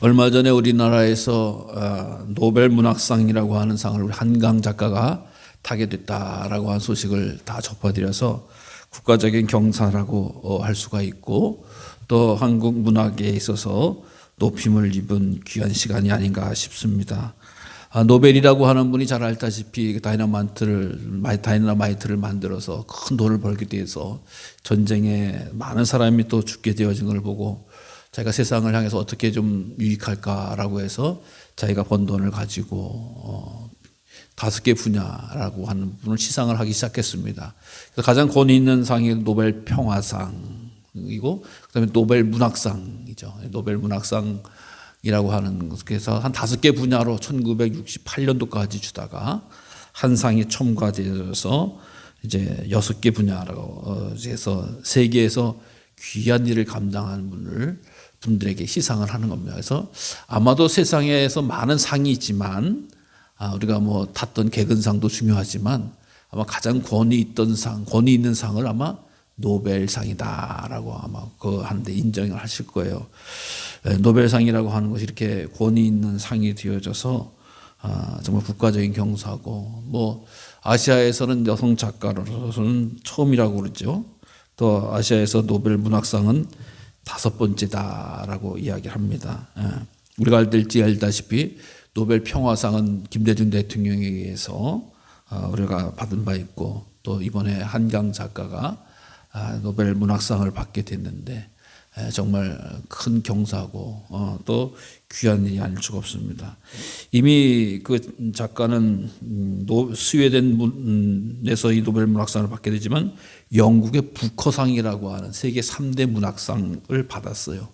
얼마 전에 우리나라에서 노벨 문학상이라고 하는 상을 우리 한강 작가가 타게 됐다라고 한 소식을 다 접어드려서 국가적인 경사라고 할 수가 있고, 또 한국 문학에 있어서 높임을 입은 귀한 시간이 아닌가 싶습니다. 노벨이라고 하는 분이 잘 알다시피 다이너마이트를 만들어서 큰 돈을 벌게 돼서 전쟁에 많은 사람이 또 죽게 되어진 걸 보고 자기가 세상을 향해서 어떻게 좀 유익할까라고 해서 자기가 번 돈을 가지고 5개 분야라고 하는 분을 시상을 하기 시작했습니다. 그래서 가장 권위 있는 상이 노벨 평화상이고, 그다음에 노벨 문학상이죠. 노벨 문학상이라고 하는 것에서 한 5개 분야로 1968년도까지 주다가 한 상이 첨가되어서 이제 6개 분야라고 해서 세계에서 귀한 일을 감당한 분들에게 시상을 하는 겁니다. 그래서 아마도 세상에서 많은 상이 있지만 우리가 뭐 탔던 개근상도 중요하지만 아마 가장 권위 있는 상을 아마 노벨상이다라고 아마 하는데 인정을 하실 거예요. 노벨상이라고 하는 것이 이렇게 권위 있는 상이 되어져서 정말 국가적인 경사고, 뭐 아시아에서는 여성 작가로서는 처음이라고 그러죠. 또 아시아에서 노벨 문학상은 5번째다라고 이야기를 합니다. 우리가 알다시피 노벨 평화상은 김대중 대통령에 의해서 우리가 받은 바 있고, 또 이번에 한강 작가가 노벨 문학상을 받게 됐는데 정말 큰 경사고 또 귀한 일이 아닐 수가 없습니다. 이미 그 작가는 스웨덴에서 이 노벨 문학상을 받게 되지만 영국의 부커상이라고 하는 세계 3대 문학상을 받았어요.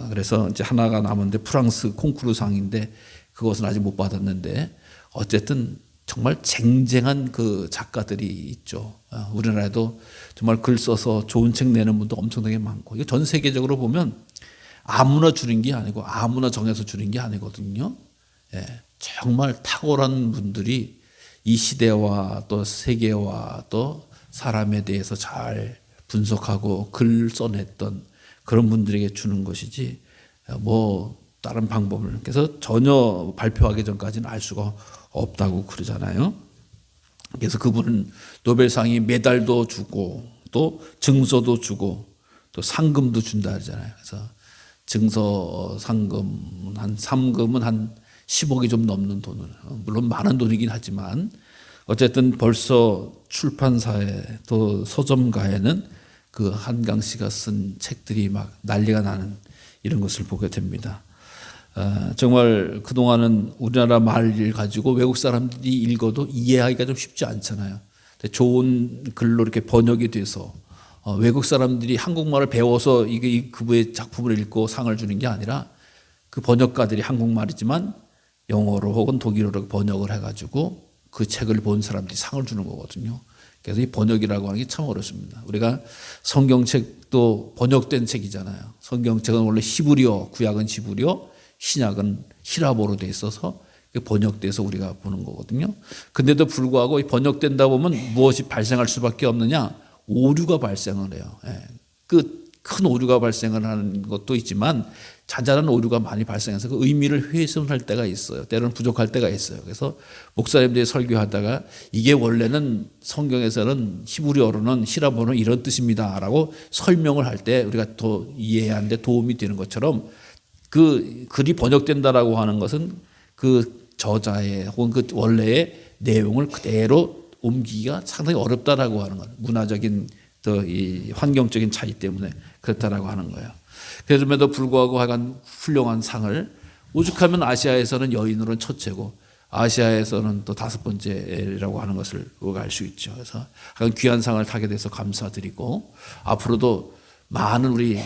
그래서 이제 하나가 남았는데 프랑스 콩쿠르상인데 그것은 아직 못 받았는데, 어쨌든 정말 쟁쟁한 그 작가들이 있죠. 우리나라에도 정말 글 써서 좋은 책 내는 분도 엄청나게 많고, 이거 전 세계적으로 보면 아무나 주는 게 아니고 아무나 정해서 주는 게 아니거든요. 정말 탁월한 분들이 이 시대와 또 세계와 또 사람에 대해서 잘 분석하고 글 써냈던 그런 분들에게 주는 것이지 뭐 다른 방법을, 그래서 전혀 발표하기 전까지는 알 수가 없다고 그러잖아요. 그래서 그분은 노벨상이 메달도 주고 또 증서도 주고 또 상금도 준다 하잖아요. 그래서 증서 상금 한 3금은 한 10억이 좀 넘는 돈을, 물론 많은 돈이긴 하지만 어쨌든 벌써 출판사에 또 서점가에는 그 한강 씨가 쓴 책들이 막 난리가 나는 이런 것을 보게 됩니다. 정말 그동안은 우리나라 말을 가지고 외국 사람들이 읽어도 이해하기가 좀 쉽지 않잖아요. 좋은 글로 이렇게 번역이 돼서 외국 사람들이 한국말을 배워서 이게 그분의 작품을 읽고 상을 주는 게 아니라 그 번역가들이 한국말이지만 영어로 혹은 독일어로 번역을 해가지고 그 책을 본 사람들이 상을 주는 거거든요. 그래서 이 번역이라고 하는 게 참 어렵습니다. 우리가 성경책도 번역된 책이잖아요. 성경책은 원래 히브리어, 구약은 히브리어, 신약은 히라보로 돼 있어서 번역돼서 우리가 보는 거거든요. 근데도 불구하고 번역된다 보면 무엇이 발생할 수밖에 없느냐? 오류가 발생을 해요. 큰 오류가 발생을 하는 것도 있지만 자잘한 오류가 많이 발생해서 그 의미를 훼손할 때가 있어요. 때로는 부족할 때가 있어요. 그래서 목사님들이 설교하다가 이게 원래는 성경에서는 히브리어로는 히라보는 이런 뜻입니다라고 설명을 할 때 우리가 더 이해하는데 도움이 되는 것처럼 그 글이 번역된다라고 하는 것은 그 저자의 혹은 그 원래의 내용을 그대로 옮기기가 상당히 어렵다라고 하는 거예요. 문화적인 또 이 환경적인 차이 때문에 그렇다라고 하는 거예요. 그럼에도 불구하고 하여간 훌륭한 상을, 오죽하면 아시아에서는 여인으로는 첫째고 아시아에서는 또 5번째라고 하는 것을 우리가 알 수 있죠. 그래서 하여간 귀한 상을 타게 돼서 감사드리고, 앞으로도 많은 우리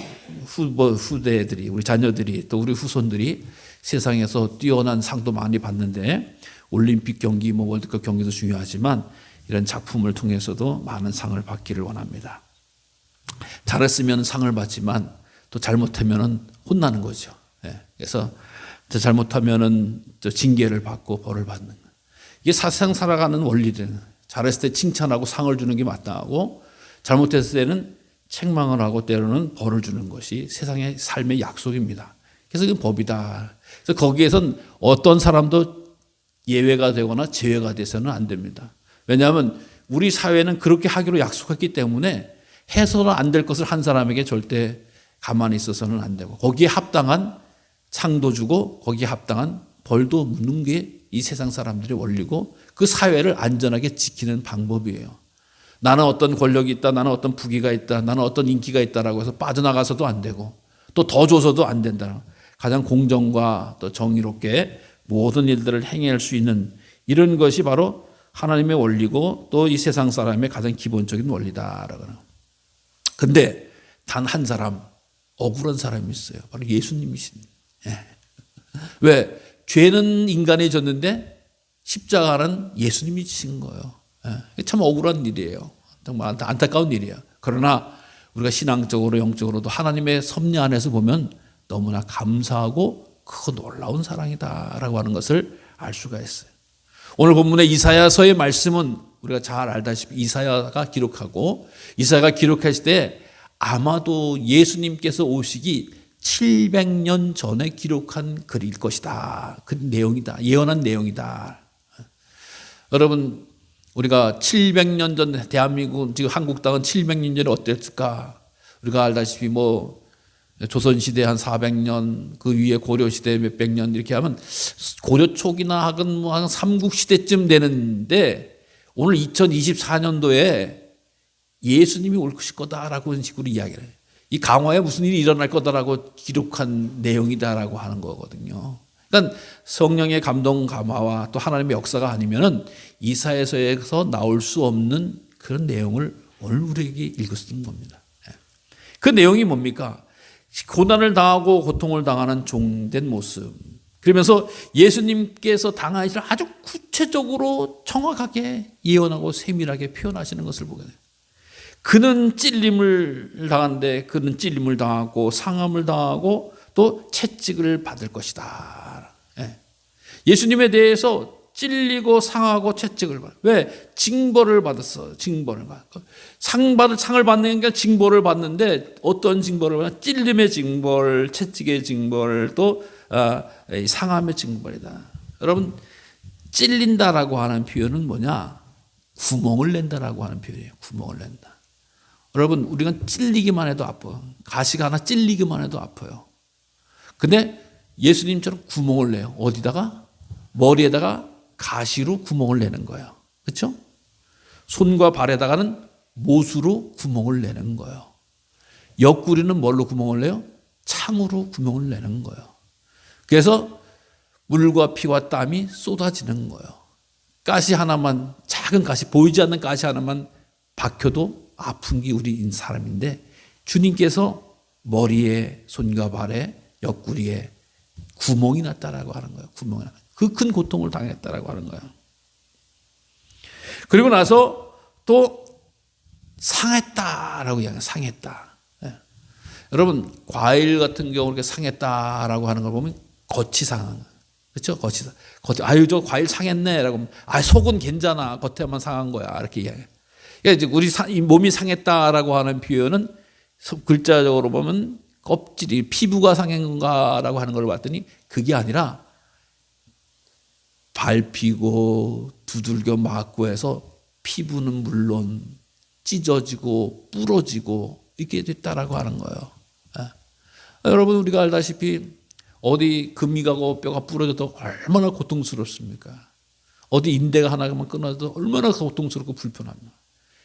후대들이, 우리 자녀들이 또 우리 후손들이 세상에서 뛰어난 상도 많이 받는데, 올림픽 경기, 뭐 월드컵 경기도 중요하지만 이런 작품을 통해서도 많은 상을 받기를 원합니다. 잘했으면 상을 받지만 또 잘못하면 혼나는 거죠. 그래서 잘못하면 징계를 받고 벌을 받는 거예요. 이게 사상 살아가는 원리는, 잘했을 때 칭찬하고 상을 주는 게 마땅하고 잘못했을 때는 책망을 하고 때로는 벌을 주는 것이 세상의 삶의 약속입니다. 그래서 그 법이다. 그래서 거기에선 어떤 사람도 예외가 되거나 제외가 돼서는 안 됩니다. 왜냐하면 우리 사회는 그렇게 하기로 약속했기 때문에 해서는 안 될 것을 한 사람에게 절대 가만히 있어서는 안 되고, 거기에 합당한 상도 주고 거기에 합당한 벌도 묻는 게 이 세상 사람들의 원리고, 그 사회를 안전하게 지키는 방법이에요. 나는 어떤 권력이 있다, 나는 어떤 부귀가 있다, 나는 어떤 인기가 있다라고 해서 빠져나가서도 안 되고, 또 더 줘서도 안 된다. 가장 공정과 또 정의롭게 모든 일들을 행할 수 있는 이런 것이 바로 하나님의 원리고, 또 이 세상 사람의 가장 기본적인 원리다라고. 근데 단 한 사람, 억울한 사람이 있어요. 바로 예수님이십니다. 왜? 죄는 인간이 졌는데 십자가는 예수님이 지신 거예요. 참 억울한 일이에요. 정말 안타까운 일이에요. 그러나 우리가 신앙적으로 영적으로도 하나님의 섭리 안에서 보면 너무나 감사하고 크고 놀라운 사랑이다라고 하는 것을 알 수가 있어요. 오늘 본문의 이사야서의 말씀은 우리가 잘 알다시피 이사야가 기록하고, 이사야가 기록했을 때 아마도 예수님께서 오시기 700년 전에 기록한 글일 것이다. 그 내용이다. 예언한 내용이다. 여러분, 우리가 700년 전 대한민국, 지금 한국 땅은 700년 전에 어땠을까? 우리가 알다시피 조선시대 한 400년, 그 위에 고려시대 몇백 년 이렇게 하면 고려 초기나 하건 한 삼국시대쯤 되는데, 오늘 2024년도에 예수님이 올 것일 거다라고 하는 식으로 이야기를 해요. 이 강화에 무슨 일이 일어날 거다라고 기록한 내용이다라고 하는 거거든요. 그러니까 성령의 감동 감화와 또 하나님의 역사가 아니면은 이사야서에서 나올 수 없는 그런 내용을 오늘 우리에게 읽었던 겁니다. 그 내용이 뭡니까? 고난을 당하고 고통을 당하는 종된 모습. 그러면서 예수님께서 당하실 아주 구체적으로 정확하게 예언하고 세밀하게 표현하시는 것을 보게 돼요. 그는 찔림을 당하는데, 그는 찔림을 당하고 상함을 당하고 또 채찍을 받을 것이다. 예수님에 대해서 찔리고 상하고 채찍을 받아. 왜? 징벌을 받았어. 징벌을 받아. 상을 받는 게 징벌을 받는데, 어떤 징벌을 받아? 찔림의 징벌, 채찍의 징벌, 또 상함의 징벌이다. 여러분, 찔린다라고 하는 표현은 뭐냐? 구멍을 낸다라고 하는 표현이에요. 구멍을 낸다. 여러분, 우리가 찔리기만 해도 아파요. 가시가 하나 찔리기만 해도 아파요. 근데 예수님처럼 구멍을 내요. 어디다가? 머리에다가 가시로 구멍을 내는 거예요. 그렇죠? 손과 발에다가는 못으로 구멍을 내는 거예요. 옆구리는 뭘로 구멍을 내요? 창으로 구멍을 내는 거예요. 그래서 물과 피와 땀이 쏟아지는 거예요. 가시 하나만, 작은 가시, 보이지 않는 가시 하나만 박혀도 아픈 게 우리 사람인데, 주님께서 머리에, 손과 발에, 옆구리에 구멍이 났다라고 하는 거예요. 구멍이 났다. 그 큰 고통을 당했다라고 하는 거예요. 그리고 나서 또 상했다라고 이야기해요. 상했다. 여러분, 과일 같은 경우 이렇게 상했다라고 하는 걸 보면 겉이 상한 거예요. 그렇죠? 겉이 아유, 저 과일 상했네라고 하면, 속은 괜찮아, 겉에만 상한 거야, 이렇게 이야기해요. 그러니까 우리 몸이 상했다라고 하는 표현은 글자적으로 보면 껍질이, 피부가 상한 건가라고 하는 걸 봤더니 그게 아니라 밟히고 두들겨 맞고 해서 피부는 물론 찢어지고 부러지고 이렇게 됐다라고 하는 거예요. 여러분, 우리가 알다시피 어디 금이 가고 뼈가 부러져도 얼마나 고통스럽습니까? 어디 인대가 하나만 끊어도 얼마나 고통스럽고 불편합니까?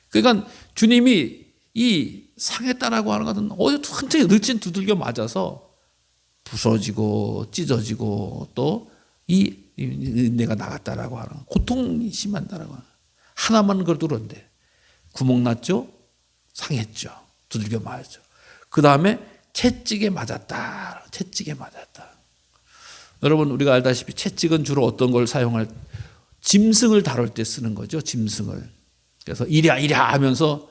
그러니까 주님이 이 상했다라고 하는 것은 어디 한층 늘친 두들겨 맞아서 부서지고 찢어지고 또 이 인대가 나갔다라고 하는, 고통이 심한다라고 하는. 하나만 그래도 그런데 구멍 났죠? 상했죠. 두들겨 맞았죠. 그 다음에 채찍에 맞았다. 채찍에 맞았다. 여러분, 우리가 알다시피 채찍은 주로 어떤 걸 사용할, 짐승을 다룰 때 쓰는 거죠. 짐승을. 그래서 이랴 하면서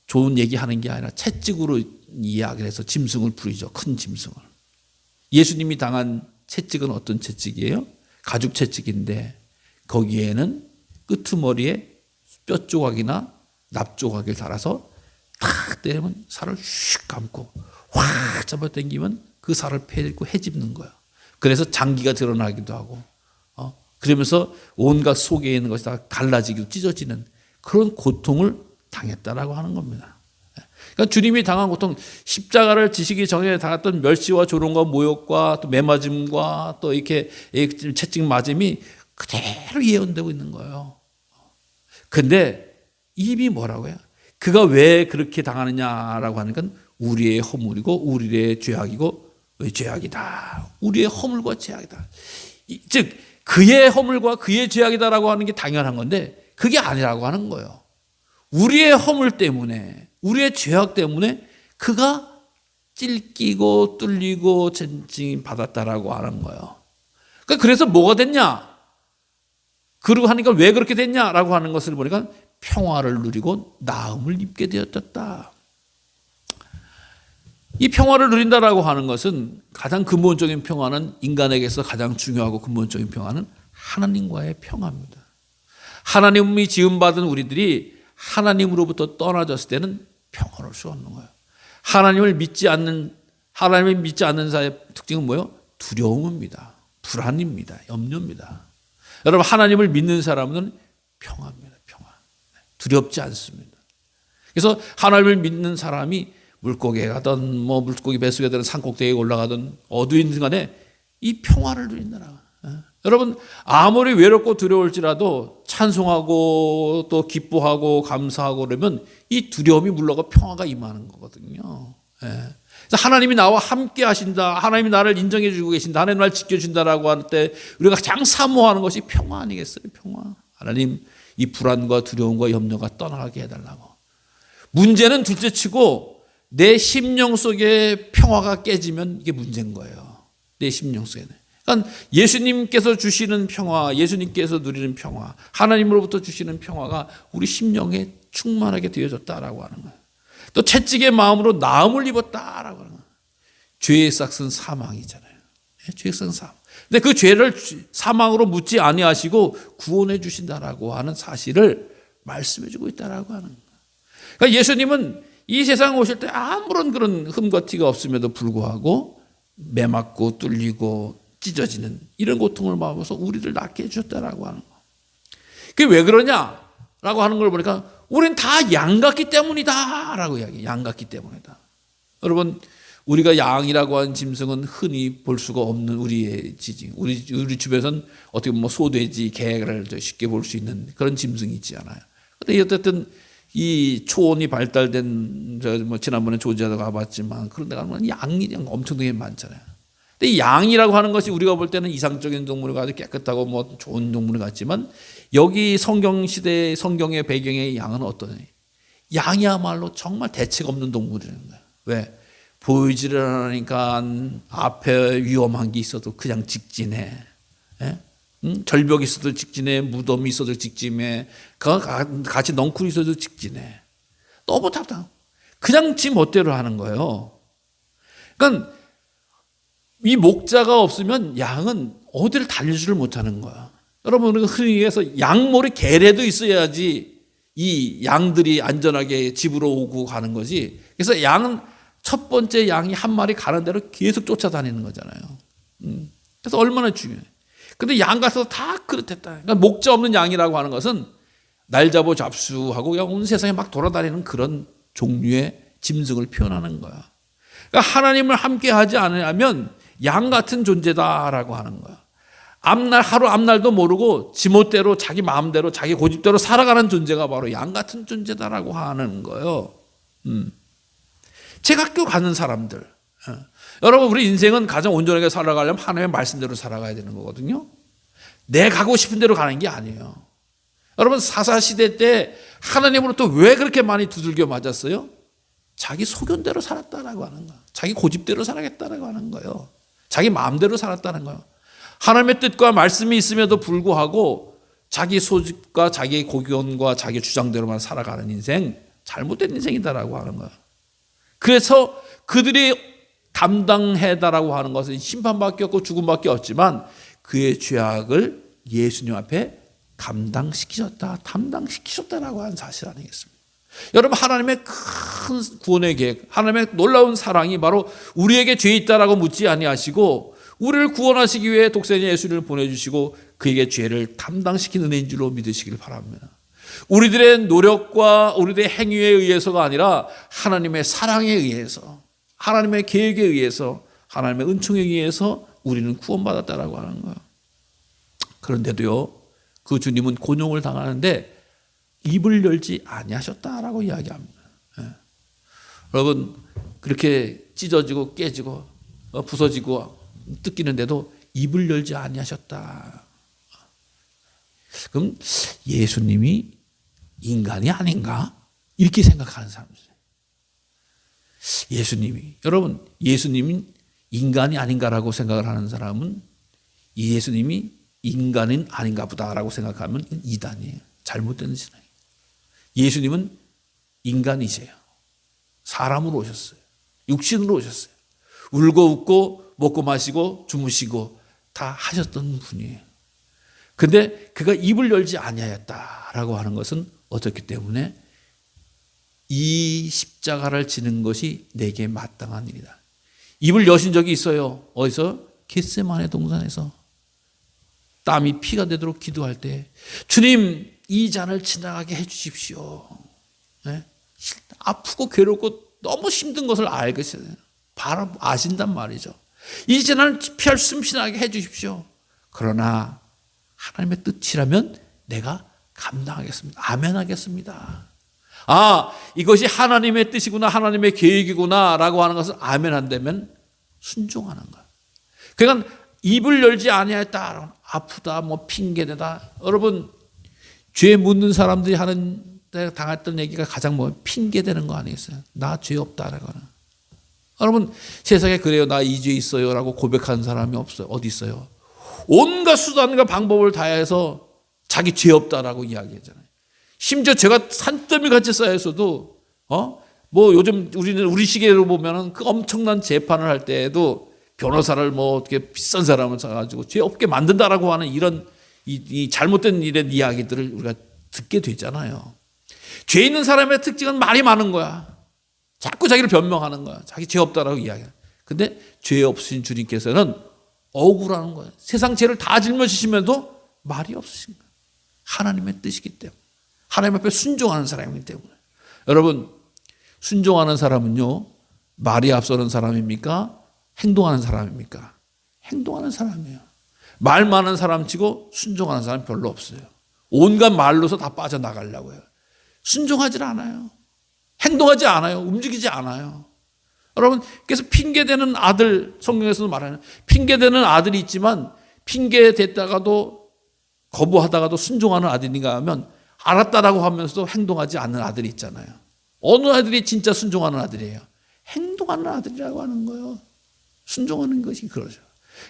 좋은 얘기하는 게 아니라 채찍으로 이야기를 해서 짐승을 부리죠. 큰 짐승을. 예수님이 당한 채찍은 어떤 채찍이에요? 가죽 채찍인데 거기에는 끄트머리에 뼈 조각이나 납 조각을 달아서 탁 때리면 살을 휙 감고 확 잡아당기면 그 살을 패고 헤집는 거야. 그래서 장기가 드러나기도 하고 그러면서 온갖 속에 있는 것이 다 갈라지고 찢어지는 그런 고통을 당했다라고 하는 겁니다. 그러니까 주님이 당한 고통, 십자가를 지시기 전에 당했던 멸시와 조롱과 모욕과 또 매맞음과 또 이렇게 채찍 맞음이 그대로 예언되고 있는 거예요. 근데 입이 뭐라고요? 그가 왜 그렇게 당하느냐라고 하는 건 우리의 허물이고 우리의 죄악이고 죄악이다. 우리의 허물과 죄악이다. 즉 그의 허물과 그의 죄악이다라고 하는 게 당연한 건데 그게 아니라고 하는 거예요. 우리의 허물 때문에 우리의 죄악 때문에 그가 찔기고 뚫리고 전징 받았다라고 하는 거예요. 그래서 뭐가 됐냐? 그러고 하니까 왜 그렇게 됐냐라고 하는 것을 보니까 평화를 누리고 나음을 입게 되었다. 이 평화를 누린다라고 하는 것은 가장 근본적인 평화는 인간에게서 가장 중요하고 근본적인 평화는 하나님과의 평화입니다. 하나님이 지음받은 우리들이 하나님으로부터 떠나졌을 때는 평화로울 수 없는 거예요. 하나님을 믿지 않는 자의 특징은 뭐예요? 두려움입니다. 불안입니다. 염려입니다. 여러분 하나님을 믿는 사람은 평화입니다. 평화. 두렵지 않습니다. 그래서 하나님을 믿는 사람이 물고기에 가든 물고기 뱃속에 들은 산꼭대기에 올라가든 어두운 간에 이 평화를 누린다라. 여러분 아무리 외롭고 두려울지라도 찬송하고 또 기뻐하고 감사하고 그러면 이 두려움이 물러가 평화가 임하는 거거든요. 그래서 하나님이 나와 함께 하신다. 하나님이 나를 인정해 주고 계신다. 하나님 나를 지켜준다라고 할 때 우리가 가장 사모하는 것이 평화 아니겠어요? 평화. 하나님 이 불안과 두려움과 염려가 떠나게 해달라고. 문제는 둘째치고 내 심령 속에 평화가 깨지면 이게 문제인 거예요. 내 심령 속에는. 그러니까 예수님께서 주시는 평화, 예수님께서 누리는 평화, 하나님으로부터 주시는 평화가 우리 심령에 충만하게 되어졌다라고 하는 거예요. 또 채찍의 마음으로 나음을 입었다라고 하는 거예요. 죄의 삭은 사망이잖아요. 죄의 삭은 사망. 근데 그 죄를 사망으로 묻지 아니하시고 구원해 주신다라고 하는 사실을 말씀해 주고 있다라고 하는 거예요. 그러니까 예수님은 이 세상에 오실 때 아무런 그런 흠과 티가 없음에도 불구하고 매맞고 뚫리고 찢어지는 이런 고통을 받아서 우리를 낫게 해주셨다라고 하는 거. 그게 왜 그러냐라고 하는 걸 보니까 우리는 다 양 같기 때문이다라고 이야기해요. 양 같기 때문이다. 여러분 우리가 양이라고 하는 짐승은 흔히 볼 수가 없는 우리의 지징. 우리 주변에서는 어떻게 보면 소돼지, 개를 쉽게 볼 수 있는 그런 짐승이 있지 않아요. 근데 어쨌든 이 초원이 발달된 지난번에 조지아도 가봤지만 그런 데 가면 양이 엄청나게 많잖아요. 근데 이 양이라고 하는 것이 우리가 볼 때는 이상적인 동물이 아주 깨끗하고 좋은 동물 같지만 여기 성경 시대 성경의 배경의 양은 어떠냐? 양이야말로 정말 대책 없는 동물이라는 거예요. 왜? 보이지를 않으니까 앞에 위험한 게 있어도 그냥 직진해. 절벽이 있어도 직진해. 무덤이 있어도 직진해. 같이 넝쿨이 있어도 직진해. 너무 답답해. 그냥 지 멋대로 하는 거예요. 그러니까 이 목자가 없으면 양은 어디를 달리지를 못하는 거야. 여러분 우리가 흔히 얘기해서 양몰에 계례도 있어야지 이 양들이 안전하게 집으로 오고 가는 거지. 그래서 양은 첫 번째 양이 한 마리 가는 대로 계속 쫓아다니는 거잖아요. 그래서 얼마나 중요해. 근데 양 같아서 다 그렇댔다. 그러니까 목자 없는 양이라고 하는 것은 날 잡아 잡수하고 그냥 온 세상에 막 돌아다니는 그런 종류의 짐승을 표현하는 거야. 그러니까 하나님을 함께 하지 않으면 양 같은 존재다라고 하는 거야. 하루 앞날도 모르고 지멋대로 자기 마음대로 자기 고집대로 살아가는 존재가 바로 양 같은 존재다라고 하는 거예요. 제각교 가는 사람들. 여러분 우리 인생은 가장 온전하게 살아가려면 하나님의 말씀대로 살아가야 되는 거거든요. 내 가고 싶은 대로 가는 게 아니에요. 여러분 사사시대 때 하나님으로부터 왜 그렇게 많이 두들겨 맞았어요? 자기 소견대로 살았다라고 하는 거예요. 자기 고집대로 살아겠다라고 하는 거예요. 자기 마음대로 살았다는 거예요. 하나님의 뜻과 말씀이 있음에도 불구하고 자기 소집과 자기 고견과 자기 주장대로만 살아가는 인생, 잘못된 인생이다라고 하는 거예요. 그래서 그들이 담당해다라고 하는 것은 심판밖에 없고 죽음밖에 없지만 그의 죄악을 예수님 앞에 담당시키셨다라고 하는 사실 아니겠습니까? 여러분, 하나님의 큰 구원의 계획, 하나님의 놀라운 사랑이 바로 우리에게 죄 있다라고 묻지 아니하시고 우리를 구원하시기 위해 독생자 예수를 보내주시고 그에게 죄를 담당시키는 은혜인 줄로 믿으시길 바랍니다. 우리들의 노력과 우리들의 행위에 의해서가 아니라 하나님의 사랑에 의해서, 하나님의 계획에 의해서, 하나님의 은총에 의해서 우리는 구원받았다라고 하는 거예요. 그런데도요, 그 주님은 곤욕을 당하는데 입을 열지 아니하셨다라고 이야기합니다. 여러분, 그렇게 찢어지고 깨지고 부서지고 뜯기는데도 입을 열지 아니하셨다. 그럼 예수님이 인간이 아닌가? 이렇게 생각하는 사람들. 여러분, 예수님이 인간이 아닌가라고 생각을 하는 사람은 이 예수님이 인간은 아닌가 보다라고 생각하면 이단이에요. 잘못된 신앙이에요. 예수님은 인간이세요. 사람으로 오셨어요. 육신으로 오셨어요. 울고 웃고 먹고 마시고 주무시고 다 하셨던 분이에요. 근데 그가 입을 열지 아니하였다라고 하는 것은 어떻기 때문에 이 십자가를 지는 것이 내게 마땅한 일이다. 입을 여신 적이 있어요. 어디서? 겟세마네 동산에서 땀이 피가 되도록 기도할 때 주님, 이 잔을 지나가게 해주십시오. 네? 아프고 괴롭고 너무 힘든 것을 알겠어요. 바로 아신단 말이죠. 이 잔을 피할 숨쉬나게 해주십시오. 그러나 하나님의 뜻이라면 내가 감당하겠습니다. 아멘 하겠습니다. 아, 이것이 하나님의 뜻이구나, 하나님의 계획이구나 라고 하는 것을 아멘 한다면 순종하는 거예요. 그러니까 입을 열지 아니하였다, 아프다, 뭐 핑계대다. 여러분, 죄 묻는 사람들이 하는 당했던 얘기가 가장 뭐 핑계대는 거 아니겠어요? 나 죄 없다라고 하는. 여러분, 세상에 그래요. 나 이 죄 있어요 라고 고백하는 사람이 없어요. 어디 있어요? 온갖 수단과 방법을 다해서 자기 죄 없다라고 이야기하잖아요. 심지어 죄가 산더미 같이 쌓여서도 뭐 요즘 우리 시계로 보면은 그 엄청난 재판을 할 때에도 변호사를 뭐 어떻게 비싼 사람을 써가지고 죄 없게 만든다라고 하는 이런 이 잘못된 이런 이야기들을 우리가 듣게 되잖아요. 죄 있는 사람의 특징은 말이 많은 거야. 자꾸 자기를 변명하는 거야. 자기 죄 없다라고 이야기해. 근데 죄 없으신 주님께서는 억울한 거예요. 세상 죄를 다 짊어지시면도 말이 없으신 거예요. 하나님의 뜻이기 때문에. 하나님 앞에 순종하는 사람이기 때문에. 여러분, 순종하는 사람은요, 말이 앞서는 사람입니까? 행동하는 사람입니까? 행동하는 사람이에요. 말 많은 사람 치고 순종하는 사람 별로 없어요. 온갖 말로서 다 빠져나가려고 해요. 순종하지 않아요. 행동하지 않아요. 움직이지 않아요. 여러분, 그래서 핑계대는 아들, 성경에서도 말하는 핑계대는 아들이 있지만 핑계댔다가도 거부하다가도 순종하는 아들인가 하면 알았다라고 하면서도 행동하지 않는 아들이 있잖아요. 어느 아들이 진짜 순종하는 아들이에요? 행동하는 아들이라고 하는 거예요. 순종하는 것이 그러죠.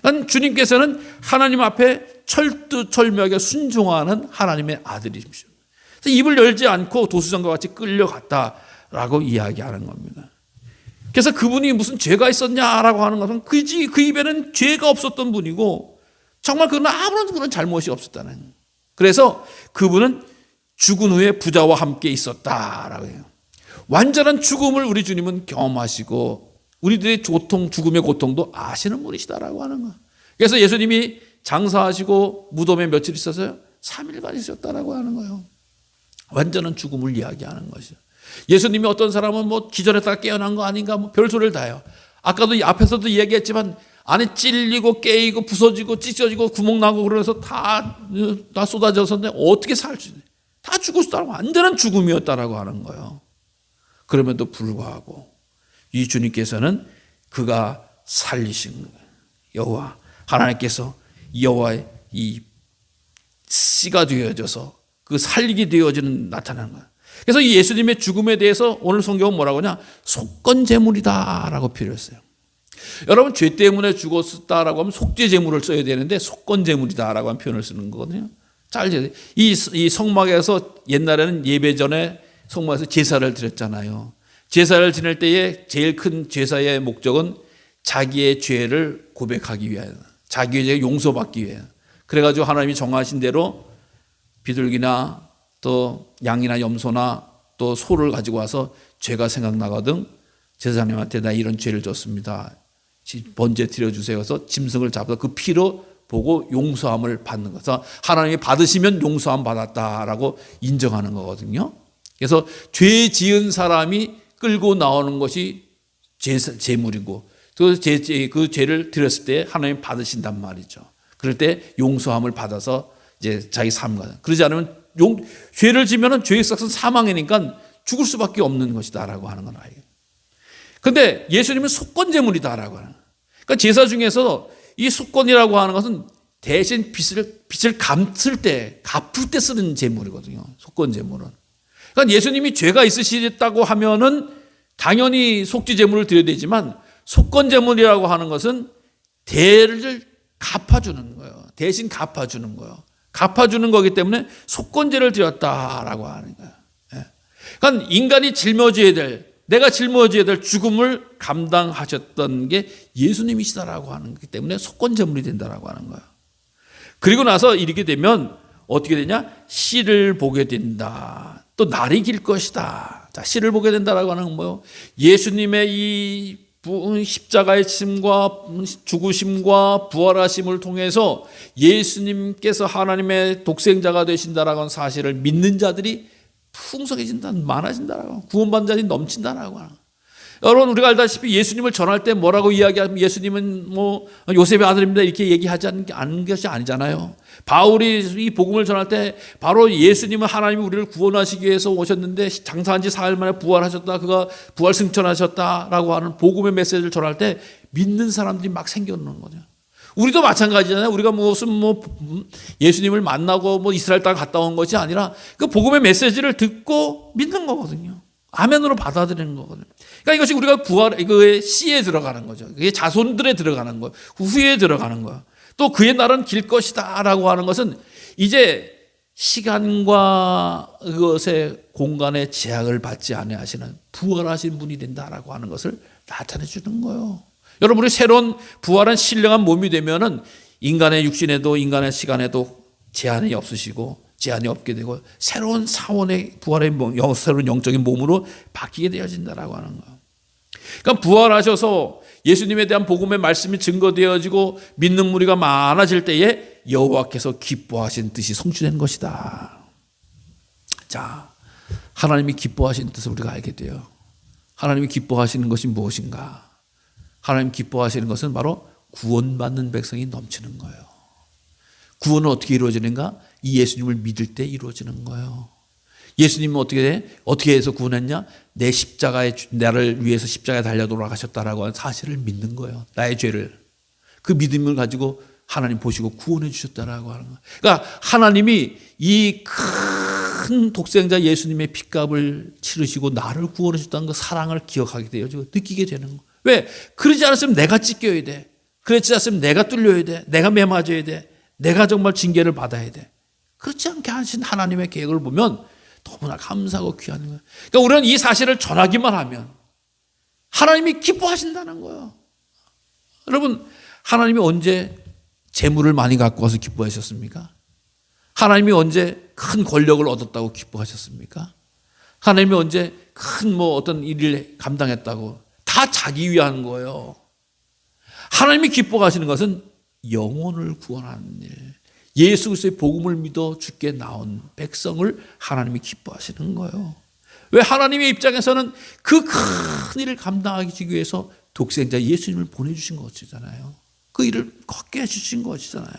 그러니까 주님께서는 하나님 앞에 철두철미하게 순종하는 하나님의 아들이십니다. 그래서 입을 열지 않고 도수장과 같이 끌려갔다라고 이야기하는 겁니다. 그래서 그분이 무슨 죄가 있었냐라고 하는 것은 그 입에는 죄가 없었던 분이고 정말 그는 아무런 그런 잘못이 없었다는. 그래서 그분은 죽은 후에 부자와 함께 있었다라고 해요. 완전한 죽음을 우리 주님은 경험하시고 우리들의 죽음의 고통도 아시는 분이시다라고 하는 거예요. 그래서 예수님이 장사하시고 무덤에 며칠 있었어요? 3일간 있었다라고 하는 거예요. 완전한 죽음을 이야기하는 것이죠. 예수님이 어떤 사람은 뭐 기절했다가 깨어난 거 아닌가 뭐 별소리를 다 해요. 아까도 앞에서도 얘기했지만 안에 찔리고 깨이고 부서지고 찢어지고 구멍 나고 그래서 다 쏟아졌었는데 어떻게 살 수 있냐. 다 죽었다고 완전한 죽음이었다라고 하는 거예요. 그럼에도 불구하고 이 주님께서는 그가 살리신 거예요. 여호와 하나님께서 여호와의 이 씨가 되어져서 그 살리게 되어지는 나타나는 거예요. 그래서 이 예수님의 죽음에 대해서 오늘 성경은 뭐라고 하냐? 속건제물이다라고 표현했어요. 여러분, 죄 때문에 죽었다라고 하면 속죄제물을 써야 되는데 속건제물이다라고 하는 표현을 쓰는 거거든요. 이 성막에서 옛날에는 예배 전에 성막에서 제사를 드렸잖아요. 제사를 지낼 때에 제일 큰 제사의 목적은 자기의 죄를 고백하기 위하여, 자기의 죄를 용서받기 위하여. 그래가지고 하나님이 정하신 대로 비둘기나 또 양이나 염소나 또 소를 가지고 와서 죄가 생각나거든 제사장님한테 나 이런 죄를 졌습니다. 번제 드려주세요. 그래서 짐승을 잡아서 그 피로 보고 용서함을 받는 거죠. 하나님이 받으시면 용서함 받았다라고 인정하는 거거든요. 그래서 죄 지은 사람이 끌고 나오는 것이 제물이고 그 죄를 드렸을 때 하나님 받으신단 말이죠. 그럴 때 용서함을 받아서 이제 자기 삶과 그러지 않으면 죄를 지면은 죄의 삭은 사망이니까 죽을 수밖에 없는 것이다라고 하는 건 알겠죠. 그런데 예수님은 속건 제물이다라고 하는. 그러니까 제사 중에서 이 속건이라고 하는 것은 대신 빚을 갚을 때 쓰는 제물이거든요. 속건 제물은. 그러니까 예수님이 죄가 있으시다고 하면은 당연히 속죄 제물을 드려야 되지만 속건 제물이라고 하는 것은 대를 갚아주는 거예요. 대신 갚아주는 거예요. 갚아주는 거기 때문에 속건제를 드렸다라고 하는 거예요. 그러니까 인간이 내가 짊어져야 될 죽음을 감당하셨던 게 예수님이시다라고 하는 거기 때문에 속건제물이 된다라고 하는 거예요. 그리고 나서 이렇게 되면 어떻게 되냐? 씨를 보게 된다. 또 날이 길 것이다. 자, 씨를 보게 된다라고 하는 건 뭐예요? 예수님의 이 십자가의 짐과 죽으심과 부활하심을 통해서 예수님께서 하나님의 독생자가 되신다라고 하는 사실을 믿는 자들이 풍성해진다, 많아진다라고, 구원받는 자들이 넘친다라고 하는. 여러분, 우리가 알다시피 예수님을 전할 때 뭐라고 이야기하면 예수님은 뭐 요셉의 아들입니다 이렇게 얘기하지 않는 것이 아니잖아요. 바울이 이 복음을 전할 때 바로 예수님은 하나님이 우리를 구원하시기 위해서 오셨는데 장사한 지 4일 만에 부활하셨다, 그가 부활 승천하셨다라고 하는 복음의 메시지를 전할 때 믿는 사람들이 막 생겨나는 거죠. 우리도 마찬가지잖아요. 우리가 무슨 예수님을 만나고 이스라엘 땅 갔다 온 것이 아니라 그 복음의 메시지를 듣고 믿는 거거든요. 아멘으로 받아들이는 거거든요. 그러니까 이것이 우리가 그의 씨에 들어가는 거죠. 그의 자손들에 들어가는 거예요. 후에 들어가는 거예요. 또 그의 날은 길 것이다 라고 하는 것은 이제 시간과 그것의 공간의 제약을 받지 아니하시는 부활하신 분이 된다라고 하는 것을 나타내 주는 거예요. 여러분, 우리 새로운 부활한 신령한 몸이 되면은 인간의 육신에도 인간의 시간에도 제한이 없으시고 제한이 없게 되고 새로운 사원의 부활의 새로운 영적인 몸으로 바뀌게 되어진다라고 하는 거예요. 그러니까 부활하셔서 예수님에 대한 복음의 말씀이 증거되어지고 믿는 무리가 많아질 때에 여호와께서 기뻐하신 뜻이 성취된 것이다. 자, 하나님이 기뻐하신 뜻을 우리가 알게 돼요. 하나님이 기뻐하시는 것이 무엇인가? 하나님 기뻐하시는 것은 바로 구원받는 백성이 넘치는 거예요. 구원은 어떻게 이루어지는가? 이 예수님을 믿을 때 이루어지는 거예요. 예수님은 어떻게 해서 구원했냐? 내 십자가에 나를 위해서 십자가에 달려 돌아가셨다라고 하는 사실을 믿는 거예요. 나의 죄를. 그 믿음을 가지고 하나님 보시고 구원해 주셨다라고 하는 거예요. 그러니까 하나님이 이 큰 독생자 예수님의 핏값을 치르시고 나를 구원해 주셨다는 그 사랑을 기억하게 되어지고 느끼게 되는 거예요. 왜? 그러지 않았으면 내가 찢겨야 돼. 그렇지 않았으면 내가 뚫려야 돼. 내가 매맞아야 돼. 내가 정말 징계를 받아야 돼. 그렇지 않게 하신 하나님의 계획을 보면 너무나 감사하고 귀한 거예요. 그러니까 우리는 이 사실을 전하기만 하면 하나님이 기뻐하신다는 거예요. 여러분, 하나님이 언제 재물을 많이 갖고 와서 기뻐하셨습니까? 하나님이 언제 큰 권력을 얻었다고 기뻐하셨습니까? 하나님이 언제 큰 어떤 일을 감당했다고? 다 자기 위한 거예요. 하나님이 기뻐하시는 것은 영혼을 구원하는 일, 예수 그리스도의 복음을 믿어 주께 나온 백성을 하나님이 기뻐하시는 거예요. 왜? 하나님의 입장에서는 그 큰 일을 감당하기 위해서 독생자 예수님을 보내주신 것이잖아요. 그 일을 걷게 해주신 것이잖아요.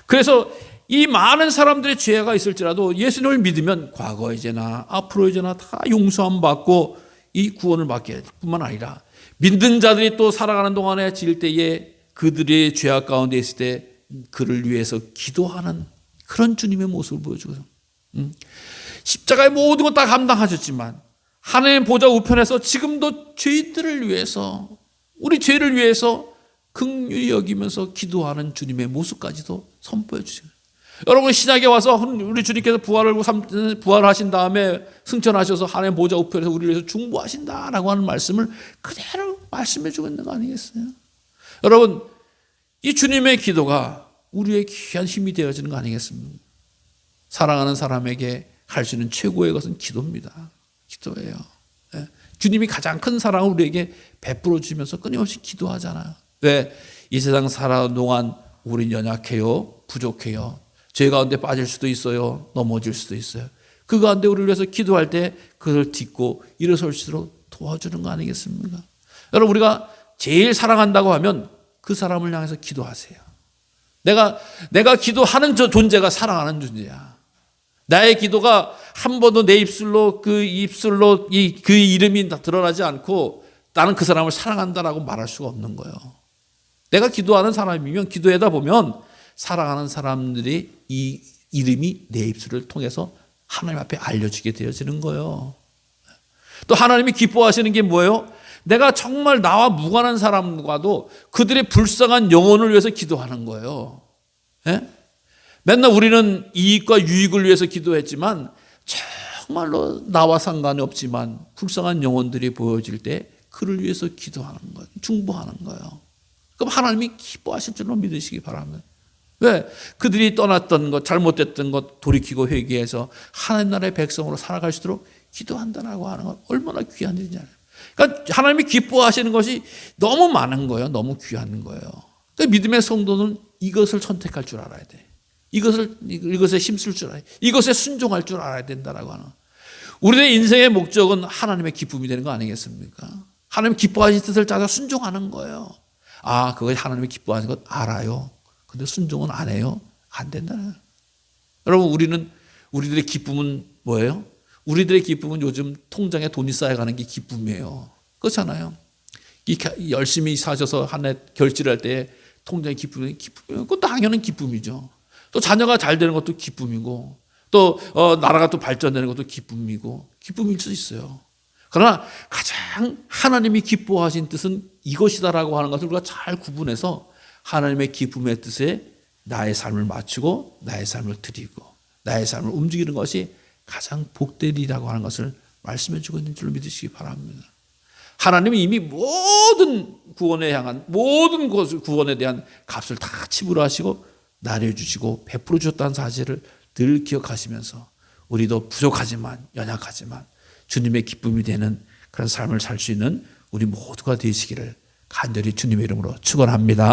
그래서 이 많은 사람들의 죄가 있을지라도 예수님을 믿으면 과거의 죄나 앞으로의 죄나 다 용서함 받고 이 구원을 받게 뿐만 아니라 믿는 자들이 또 살아가는 동안에 지을 때에 그들의 죄악 가운데 있을 때 그를 위해서 기도하는 그런 주님의 모습을 보여주거든요. 십자가의 모든 것 다 감당하셨지만 하나님 보좌 우편에서 지금도 죄인들을 위해서, 우리 죄를 위해서 긍휼히 여기면서 기도하는 주님의 모습까지도 선보여 주시고, 여러분 신약에 와서 우리 주님께서 부활하신 다음에 승천하셔서 하나님 보좌 우편에서 우리를 위해서 중보하신다라고 하는 말씀을 그대로 말씀해 주고 있는 거 아니겠어요? 여러분, 이 주님의 기도가 우리의 귀한 힘이 되어지는 거 아니겠습니까? 사랑하는 사람에게 할 수 있는 최고의 것은 기도입니다. 기도예요. 예. 주님이 가장 큰 사랑을 우리에게 베풀어 주면서 끊임없이 기도하잖아요. 왜? 이 세상 살아가는 동안 우린 연약해요. 부족해요. 죄 가운데 빠질 수도 있어요. 넘어질 수도 있어요. 그 가운데 우리를 위해서 기도할 때 그걸 딛고 일어설 수 있도록 도와주는 거 아니겠습니까? 여러분, 우리가 제일 사랑한다고 하면 그 사람을 향해서 기도하세요. 내가 기도하는 저 존재가 사랑하는 존재야. 나의 기도가 한 번도 내 입술로 그 이름이 드러나지 않고 나는 그 사람을 사랑한다라고 말할 수가 없는 거예요. 내가 기도하는 사람이면 기도하다 보면 사랑하는 사람들이 이 이름이 내 입술을 통해서 하나님 앞에 알려지게 되어지는 거예요. 또 하나님이 기뻐하시는 게 뭐예요? 내가 정말 나와 무관한 사람과도 그들의 불쌍한 영혼을 위해서 기도하는 거예요. 예? 맨날 우리는 이익과 유익을 위해서 기도했지만 정말로 나와 상관이 없지만 불쌍한 영혼들이 보여질 때 그를 위해서 기도하는 거예요. 중보하는 거예요. 그럼 하나님이 기뻐하실 줄로 믿으시기 바랍니다. 왜? 그들이 떠났던 것, 잘못됐던 것 돌이키고 회개해서 하나님 나라의 백성으로 살아갈 수 있도록 기도한다라고 하는 건 얼마나 귀한 일이냐요. 그러니까 하나님이 기뻐하시는 것이 너무 많은 거예요. 너무 귀한 거예요. 그러니까 믿음의 성도는 이것을 선택할 줄 알아야 돼. 이것에 힘쓸 줄 알아야 돼. 이것에 순종할 줄 알아야 된다라고 하는. 우리의 인생의 목적은 하나님의 기쁨이 되는 거 아니겠습니까? 하나님 기뻐하신 뜻을 따라 순종하는 거예요. 아, 그거 하나님이 기뻐하는 것 알아요. 근데 순종은 안 해요. 안 된다. 여러분, 우리들의 기쁨은 뭐예요? 우리들의 기쁨은 요즘 통장에 돈이 쌓여가는 게 기쁨이에요. 그렇잖아요. 열심히 사셔서 한 해 결제할 때 통장에 기쁨이에요. 그것도 당연한 기쁨이죠. 또 자녀가 잘 되는 것도 기쁨이고, 또 나라가 또 발전되는 것도 기쁨이고, 기쁨일 수 있어요. 그러나 가장 하나님이 기뻐하신 뜻은 이것이다라고 하는 것을 우리가 잘 구분해서 하나님의 기쁨의 뜻에 나의 삶을 맞추고 나의 삶을 드리고 나의 삶을 움직이는 것이 가장 복되리라고 하는 것을 말씀해 주고 있는 줄로 믿으시기 바랍니다. 하나님이 이미 모든 구원에 대한 값을 다 지불하시고 나눠주시고 베풀어 주셨다는 사실을 늘 기억하시면서 우리도 부족하지만 연약하지만 주님의 기쁨이 되는 그런 삶을 살 수 있는 우리 모두가 되시기를 간절히 주님의 이름으로 축원합니다.